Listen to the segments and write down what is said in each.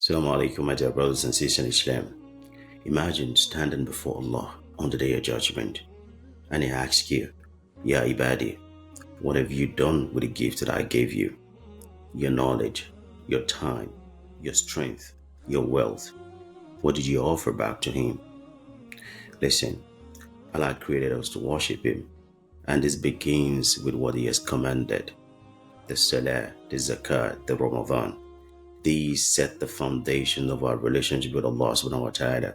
Assalamu alaikum, my dear brothers and sisters in Islam. Imagine standing before Allah on the day of judgment and He asks you, Ya Ibadi, what have you done with the gift that I gave you? Your knowledge, your time, your strength, your wealth. What did you offer back to Him? Listen, Allah created us to worship Him, and this begins with what He has commanded: the Salah, the Zakat, the Ramadan. These set the foundation of our relationship with Allah subhanahu wa ta'ala.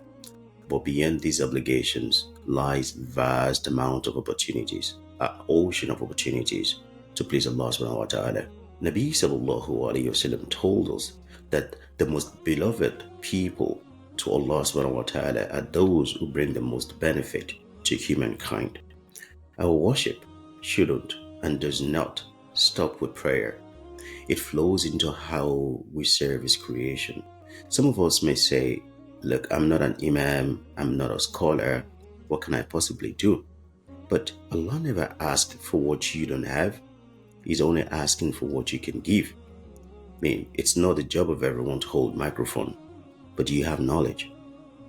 But beyond these obligations lies vast amount of opportunities, an ocean of opportunities to please Allah subhanahu wa ta'ala. Nabi sallallahu alayhi wasallam told us that the most beloved people to Allah subhanahu wa ta'ala are those who bring the most benefit to humankind. Our worship shouldn't and does not stop with prayer. It flows into how we serve His creation. Some of us may say, look, I'm not an imam, I'm not a scholar, what can I possibly do? But Allah never asked for what you don't have. He's only asking for what you can give. I mean, it's not the job of everyone to hold microphone, but you have knowledge,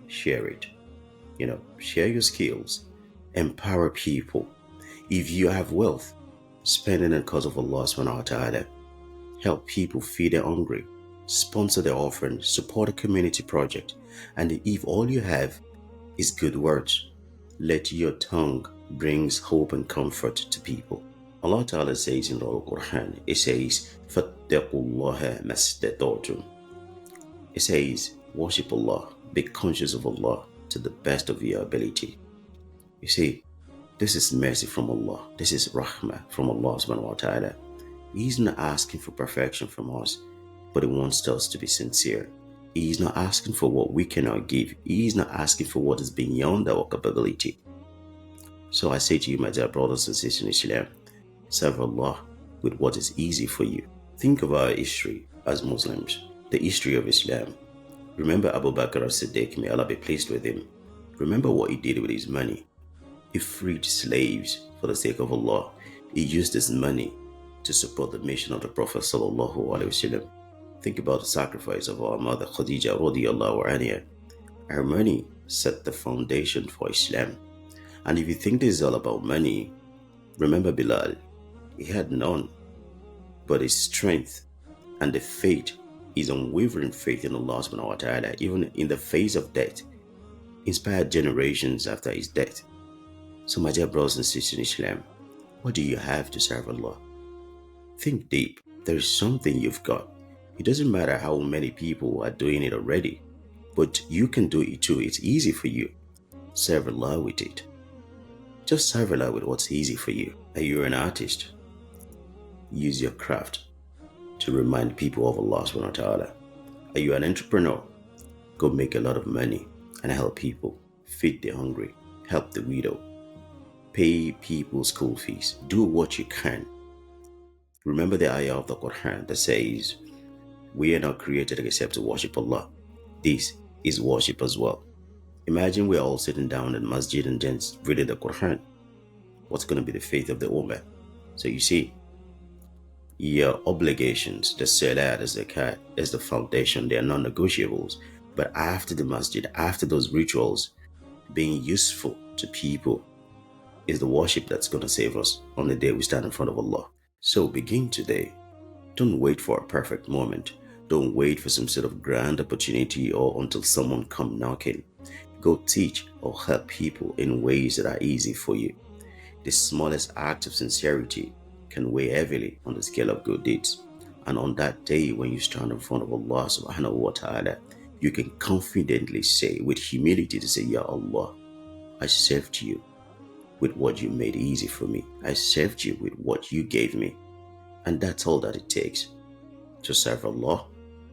share it. Share your skills, empower people. If you have wealth, spend it in the cause of Allah subhanahu wa ta'ala. Help people feed their hungry, sponsor their offering, support a community project, and if all you have is good words, let your tongue brings hope and comfort to people. Allah Ta'ala says in the Quran, it says, فَاتَّقُوا اللَّهَ مَا اسْتَطَعْتُمْ. It says, worship Allah, be conscious of Allah to the best of your ability. You see, this is mercy from Allah. This is rahmah from Allah subhanahu wa ta'ala. He's not asking for perfection from us, but He wants us to be sincere. He's not asking for what we cannot give. He's not asking for what is beyond our capability. So I say to you, my dear brothers and sisters in Islam, serve Allah with what is easy for you. Think of our history as Muslims, the history of Islam. Remember Abu Bakr as-Siddiq, may Allah be pleased with him. Remember what he did with his money. He freed slaves for the sake of Allah. He used his money to support the mission of the Prophet sallallahu alaihi wasallam. Think about the sacrifice of our mother Khadija radiyallahu anha. Her money set the foundation for Islam. And if you think this is all about money, remember Bilal. He had none, but his strength and the faith, his unwavering faith in Allah subhanahu wa ta'ala, even in the face of death, inspired generations after his death. So my dear brothers and sisters in Islam, what do you have to serve Allah? Think deep. There is something you've got. It doesn't matter how many people are doing it already, but you can do it too. It's easy for you. Serve Allah with it. Just serve Allah with what's easy for you. Are you an artist? Use your craft to remind people of Allah subhanahu wa ta'ala. Are you an entrepreneur? Go make a lot of money and help people. Feed the hungry. Help the widow. Pay people school fees. Do what you can. Remember the ayah of the Quran that says, we are not created except to worship Allah. This is worship as well. Imagine we are all sitting down in masjid and just reading the Quran. What's going to be the faith of the ummah? So you see, your obligations, the salah, the zakat, is the foundation. They are non-negotiables. But after the masjid, after those rituals, being useful to people is the worship that's going to save us on the day we stand in front of Allah. So begin today. Don't wait for a perfect moment. Don't wait for some sort of grand opportunity or until someone come knocking. Go teach or help people in ways that are easy for you. The smallest act of sincerity can weigh heavily on the scale of good deeds. And on that day when you stand in front of Allah subhanahu wa ta'ala, you can confidently say with humility to say, Ya Allah, I served you with what you made easy for me. I served you with what you gave me. And that's all that it takes to serve Allah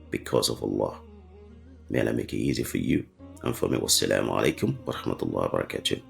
because of Allah. May Allah make it easy for you and for me. Wassalamu alaikum wa rahmatullahi wa barakatuh.